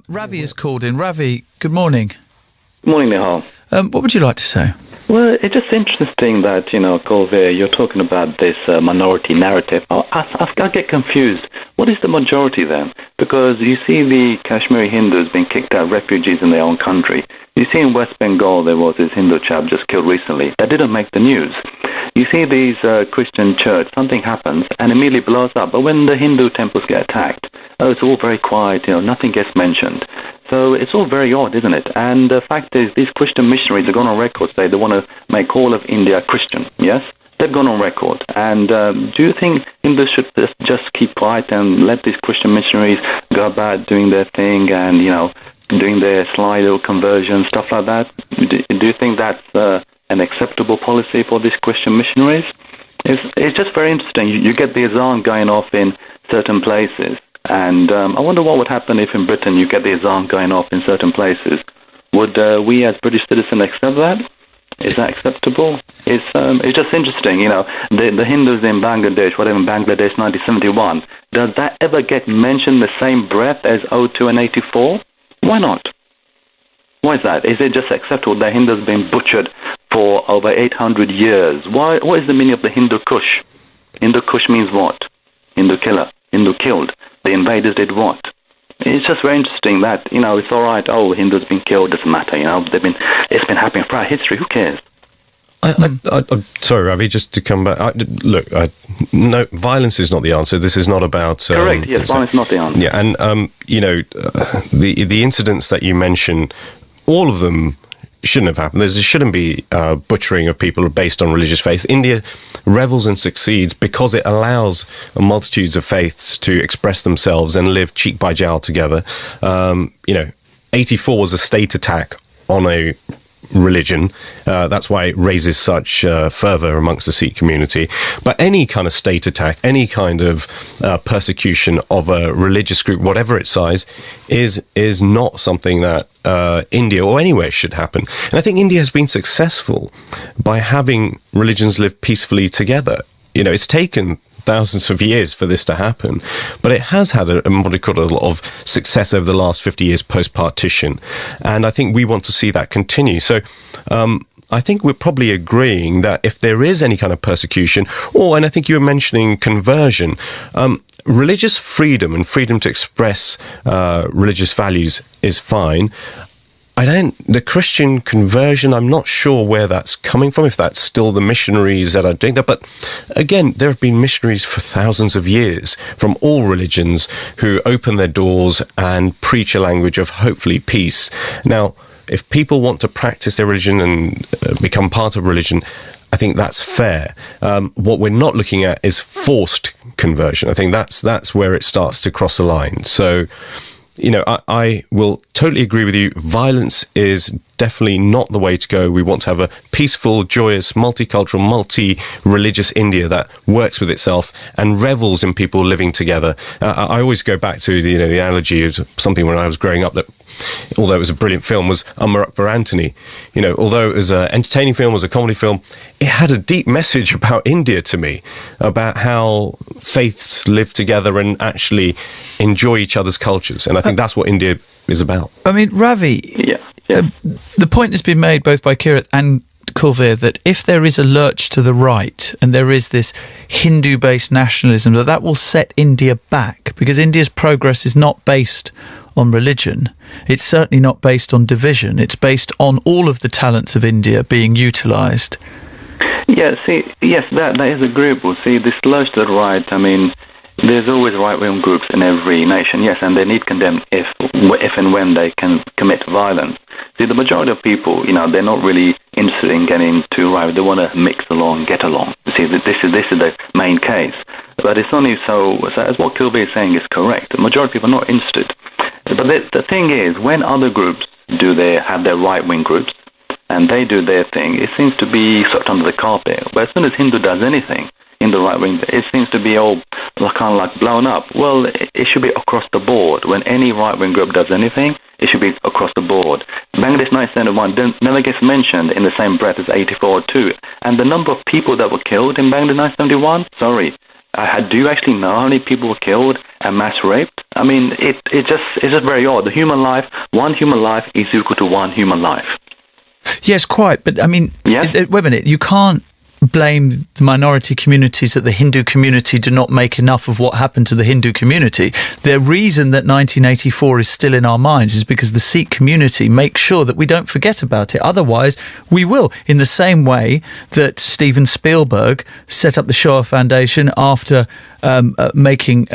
Ravi has called in. Ravi, good morning. Good morning, Nihal. What would you like to say? Well, it's just interesting that, Colville, you're talking about this minority narrative. I get confused. What is the majority then? Because you see the Kashmiri Hindus being kicked out, refugees in their own country. You see in West Bengal there was this Hindu chap just killed recently. That didn't make the news. You see these Christian church, something happens and immediately blows up. But when the Hindu temples get attacked, it's all very quiet, nothing gets mentioned. So it's all very odd, isn't it? And the fact is, these Christian missionaries have gone on record, say they want to make all of India Christian, yes? They've gone on record. And do you think Hindus should just keep quiet and let these Christian missionaries go about doing their thing and, doing their sly little conversions, stuff like that? Do you think that's an acceptable policy for these Christian missionaries? It's just very interesting. You get the azan going off in certain places. And I wonder what would happen if in Britain you get the azan going off in certain places. Would we as British citizens accept that? Is that acceptable? It's just interesting, the Hindus in Bangladesh, whatever, in Bangladesh 1971, does that ever get mentioned in the same breath as O2 and 84? Why not? Why is that? Is it just acceptable that Hindus have been butchered for over 800 years? What is the meaning of the Hindu Kush? Hindu Kush means what? Hindu killer. Hindu killed. The invaders did what? It's just very interesting that, it's all right, Hindus been killed, doesn't matter, it's been happening throughout history, who cares? I'm sorry, Ravi, just to come back. No, violence is not the answer. This is not about... Correct, yes, violence is not the answer. Yeah, and, the incidents that you mention, all of them shouldn't have happened. There shouldn't be butchering of people based on religious faith. India revels and succeeds because it allows multitudes of faiths to express themselves and live cheek by jowl together. 84 was a state attack on a religion. That's why it raises such fervour amongst the Sikh community. But any kind of state attack, any kind of persecution of a religious group, whatever its size, is not something that India or anywhere should happen. And I think India has been successful by having religions live peacefully together. It's taken thousands of years for this to happen, but it has had a modicum of success over the last 50 years post-partition, and I think we want to see that continue. So I think we're probably agreeing that if there is any kind of persecution, and I think you were mentioning conversion, religious freedom and freedom to express religious values is fine. The Christian conversion, I'm not sure where that's coming from, if that's still the missionaries that are doing that. But again, there have been missionaries for thousands of years from all religions who open their doors and preach a language of hopefully peace. Now, if people want to practice their religion and become part of religion, I think that's fair. What we're not looking at is forced conversion. I think that's where it starts to cross a line. So, I will totally agree with you. Violence is definitely not the way to go. We want to have a peaceful, joyous, multicultural, multi-religious India that works with itself and revels in people living together. I always go back to the analogy of something when I was growing up that, although it was a brilliant film, was Umar Akbar Anthony. Although it was an entertaining film, it was a comedy film, it had a deep message about India to me, about how faiths live together and actually enjoy each other's cultures. And I think that's what India is about. I mean, Ravi, the point has been made both by Kirat and Kulveer that if there is a lurch to the right and there is this Hindu-based nationalism, that will set India back, because India's progress is not based on religion. It's certainly not based on division. It's based on all of the talents of India being utilised. Yeah, that is agreeable. See, this lurch to the right, there's always right-wing groups in every nation, yes, and they need condemn if and when they can commit violence. See, the majority of people, they're not really interested in getting too right. They want to mix along, get along. See, this is the main case. But it's only so as what Kilby is saying is correct. The majority of people are not interested. But the thing is, when other groups have their right-wing groups, and they do their thing, it seems to be swept under the carpet. But as soon as Hindu does anything in the right wing, it seems to be all kind of blown up. Well, it should be across the board. When any right-wing group does anything, it should be across the board. Bangladesh 1971 never gets mentioned in the same breath as 84 too. And the number of people that were killed in Bangladesh 1971, sorry, Do you actually know how many people were killed and mass raped? I mean, it's just very odd. One human life is equal to one human life. Yes, quite. But I mean, yes? Wait a minute. You can't blame the minority communities that the Hindu community do not make enough of what happened to the Hindu community. The reason that 1984 is still in our minds is because the Sikh community makes sure that we don't forget about it. Otherwise, we will. In the same way that Steven Spielberg set up the Shoah Foundation after making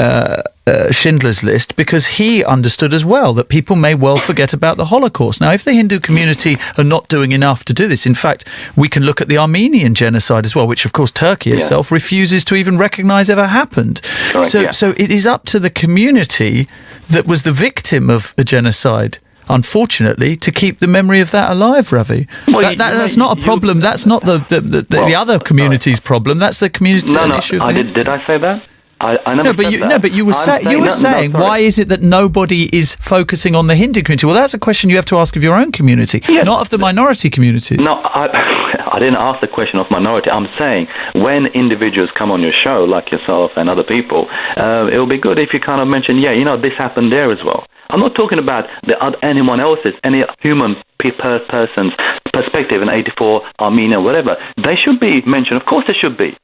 Schindler's List, because he understood as well that people may well forget about the Holocaust. Now, if the Hindu community are not doing enough to do this, in fact, we can look at the Armenian genocide as well, which, of course, Turkey itself refuses to even recognise ever happened. Correct, so it is up to the community that was the victim of the genocide, unfortunately, to keep the memory of that alive, Ravi. Well, that's not a problem. That's not the other community's problem. That's the community issue. Did I say that? I never said that. No, but you were saying, why is it that nobody is focusing on the Hindu community? Well, that's a question you have to ask of your own community, not of the minority communities. No, I didn't ask the question of minority. I'm saying when individuals come on your show, like yourself and other people, it will be good if you kind of mention, this happened there as well. I'm not talking about anyone else's, any human person's perspective in 84, Armenia, whatever. They should be mentioned. Of course they should be.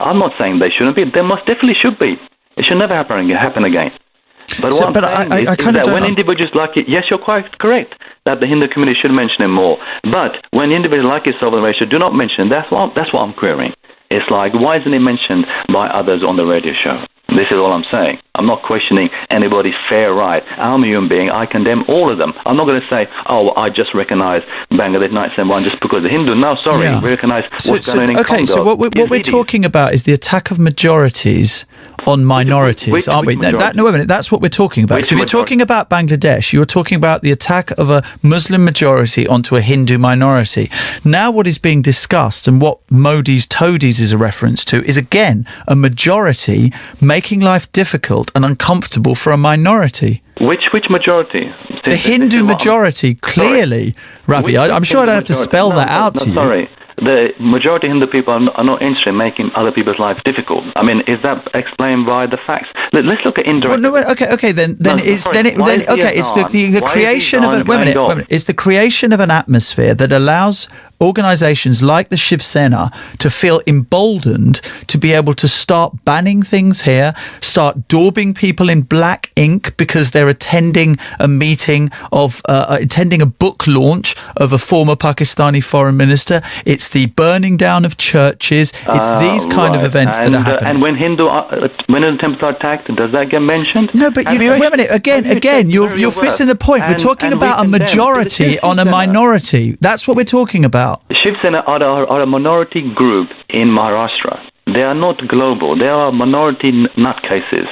I'm not saying they shouldn't be. They most definitely should be. It should never happen again. But what I'm saying is that when individuals like it, yes, you're quite correct that the Hindu community should mention it more. But when individuals like yourself on the radio show do not mention it, that's what I'm querying. It's like, why isn't it mentioned by others on the radio show? This is all I'm saying. I'm not questioning anybody's fair right. I'm a human being. I condemn all of them. I'm not going to say, I just recognize Bangladesh 971 just because they're Hindu. No, sorry. We recognize what's going on in Congo. Okay, so what we're talking about is the attack of majorities on minorities, aren't we? No, wait a minute. That's what we're talking about. So if you're talking about Bangladesh, you're talking about the attack of a Muslim majority onto a Hindu minority. Now what is being discussed, and what Modi's toadies is a reference to, is again a majority making life difficult and uncomfortable for a minority. Which majority? The Hindu majority, clearly, Ravi. I'm sure I don't have to spell that out to you. Sorry. The majority of Hindu people are not interested in making other people's lives difficult. I mean, is that explained by the facts? Let's look at indirect. Well, no, okay. Then it's the creation of It's the creation of an atmosphere that allows organisations like the Shiv Sena to feel emboldened to be able to start banning things here, start daubing people in black ink because they're attending a meeting attending a book launch of a former Pakistani foreign minister. It's the burning down of churches. It's these kind of events that are happening. And when Hindu temples are attacked, does that get mentioned? No, but wait a minute. Again, you're missing the point. We're talking about a majority on a minority. That's what we're talking about. Shiv Sena are a minority group in Maharashtra. They are not global. They are minority nutcases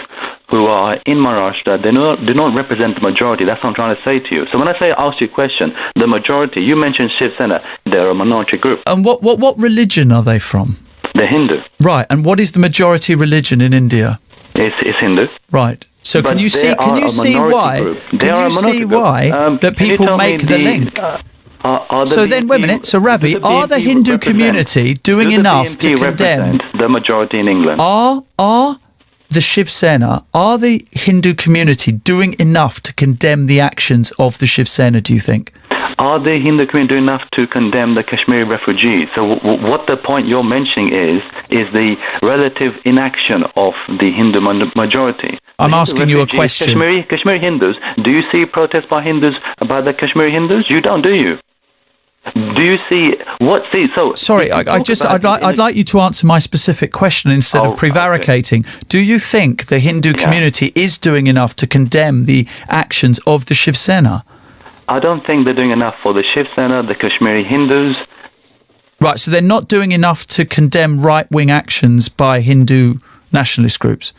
who are in Maharashtra. They do not represent the majority. That's what I'm trying to say to you. So when I ask you a question, the majority, you mentioned Shiv Sena, they're a minority group. And what religion are they from? They're Hindu. Right. And what is the majority religion in India? It's Hindu. Right. So but can you see why that people make the link? So then, wait a minute. So Ravi, are the Hindu community doing enough to condemn the majority in England? Are the Shiv Sena, are the Hindu community doing enough to condemn the actions of the Shiv Sena, do you think? Are the Hindu community doing enough to condemn the Kashmiri refugees? So what the point you're mentioning is the relative inaction of the Hindu majority. I'm asking you a question. Kashmiri Hindus, do you see protests by Hindus about the Kashmiri Hindus? You don't, do you? Do you see what? Sorry, I'd like you to answer my specific question instead of prevaricating. Okay. Do you think the Hindu community is doing enough to condemn the actions of the Shiv Sena? I don't think they're doing enough for the Shiv Sena, the Kashmiri Hindus. Right, so they're not doing enough to condemn right-wing actions by Hindu nationalist groups.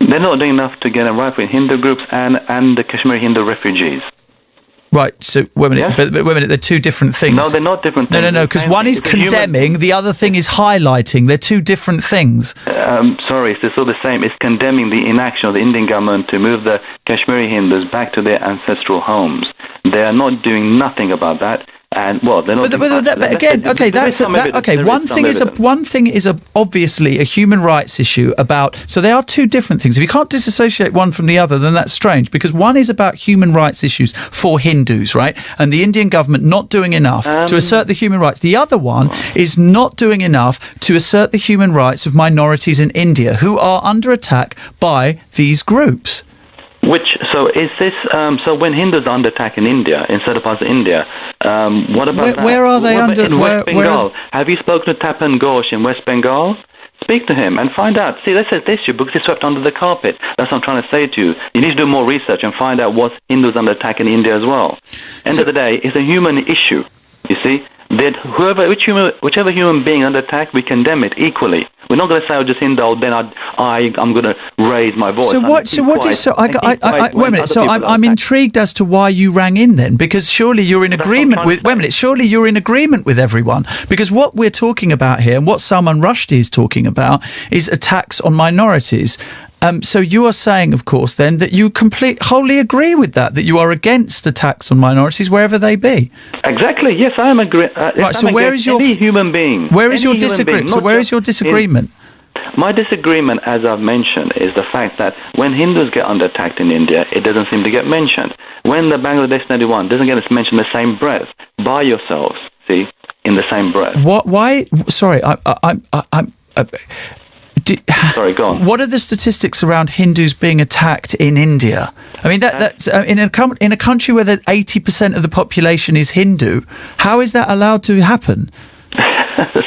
They're not doing enough to get right-wing Hindu groups and the Kashmiri Hindu refugees. Right, so wait a minute, but wait a minute, they're two different things. No, they're not different things. No, because one is condemning, the other thing is highlighting. They're two different things. Sorry, it's all the same. It's condemning the inaction of the Indian government to move the Kashmiri Hindus back to their ancestral homes. They are not doing nothing about that. And well, they're not. But again, okay, One thing is obviously a human rights issue about. So they are two different things. If you can't disassociate one from the other, then that's strange, because one is about human rights issues for Hindus, right? And the Indian government not doing enough to assert the human rights. The other one is not doing enough to assert the human rights of minorities in India who are under attack by these groups. So is this so when Hindus are under attack in India instead of us in India? What about where are they under? In West Bengal? Have you spoken to Tapan Ghosh in West Bengal? Speak to him and find out. See, this is this issue because it's swept under the carpet. That's what I'm trying to say to you. You need to do more research and find out what's Hindus under attack in India as well. End of the day, it's a human issue. You see, that whichever human being under attack, we condemn it equally. We're not going to say, "Oh, just Hindu." Then I'm going to raise my voice. Wait a minute. So I'm intrigued as to why you rang in then, because surely you're in agreement with. Wait a minute. Surely you're in agreement with everyone, because what we're talking about here and what Salman Rushdie is talking about is attacks on minorities. So you are saying, of course, then that you wholly agree with that you are against attacks on minorities wherever they be. Exactly. Yes, I am agree. Right. So where is your human being? Where is your disagreement? So where is your disagreement? My disagreement, as I've mentioned, is the fact that when Hindus get under attack in India, it doesn't seem to get mentioned. When the Bangladesh 91 doesn't get mentioned in the same breath by yourselves, see, in the same breath. What? Why? Sorry, Sorry, go on. What are the statistics around Hindus being attacked in India? I mean, that's in a country where 80% of the population is Hindu. How is that allowed to happen?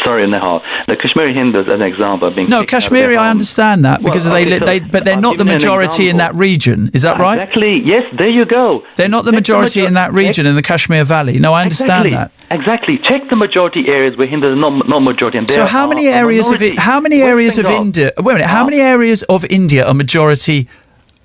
Sorry, Nihal. The Kashmiri Hindus, as an example, are being no Kashmiri. I understand that because but they're not the majority in that region. Is that right? Exactly. Yes. There you go. They're not the majority in that region in the Kashmir Valley. No, I understand that. Exactly. Check the majority areas where Hindus are not majority. And so how many areas of India? Wait a minute. How many areas of India are majority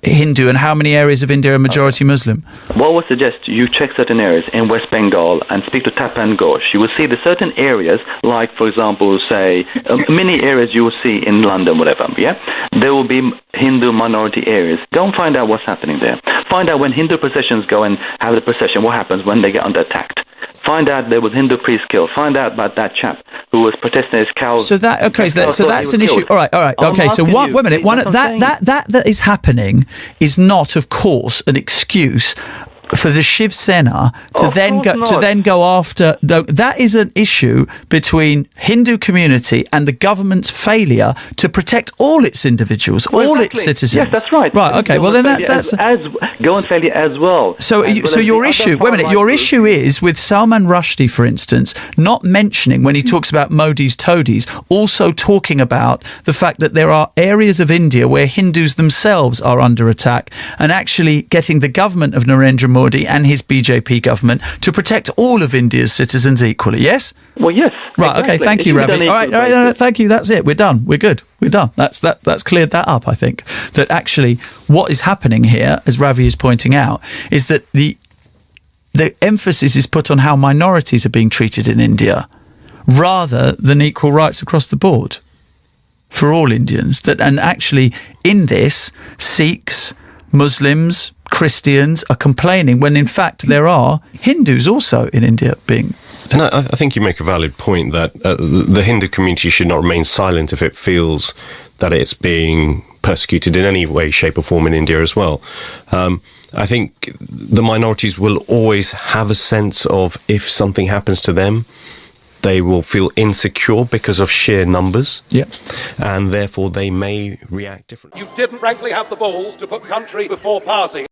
Hindu and how many areas of India are majority Muslim? Well, I would suggest you check certain areas in West Bengal and speak to Tapan Ghosh. You will see the certain areas, like, for example, say, many areas you will see in London, whatever, yeah? There will be Hindu minority areas. Go and find out what's happening there. Find out when Hindu processions go and have the procession, what happens when they get under attack. Find out there was Hindu priest killed. Find out about that chap who was protesting his cows. So that's an issue. All right. Okay. So wait a minute. That is happening is not, of course, an excuse for the Shiv Sena to then go after. No, that is an issue between Hindu community and the government's failure to protect all its individuals, all its citizens. Yes, that's right. Right. Okay. Well, then that's government failure as well. So your issue. Wait a minute. Your issue is with Salman Rushdie, for instance, not mentioning when he talks about Modi's toadies, also talking about the fact that there are areas of India where Hindus themselves are under attack, and actually getting the government of Narendra Modi and his BJP government to protect all of India's citizens equally. Yes? Well, yes. Right. Exactly. Okay. Thank you, Ravi. All right. Thank you. That's it. We're done. We're good. We're done. That's cleared that up. I think that actually what is happening here, as Ravi is pointing out, is that the emphasis is put on how minorities are being treated in India, rather than equal rights across the board for all Indians. And actually, in this, Sikhs, Muslims, Christians are complaining when in fact there are Hindus also in India being. And I think you make a valid point that the Hindu community should not remain silent if it feels that it's being persecuted in any way, shape or form in India as well. I think the minorities will always have a sense of if something happens to them, they will feel insecure because of sheer numbers. Yeah. And therefore they may react differently. You didn't frankly have the balls to put country before party.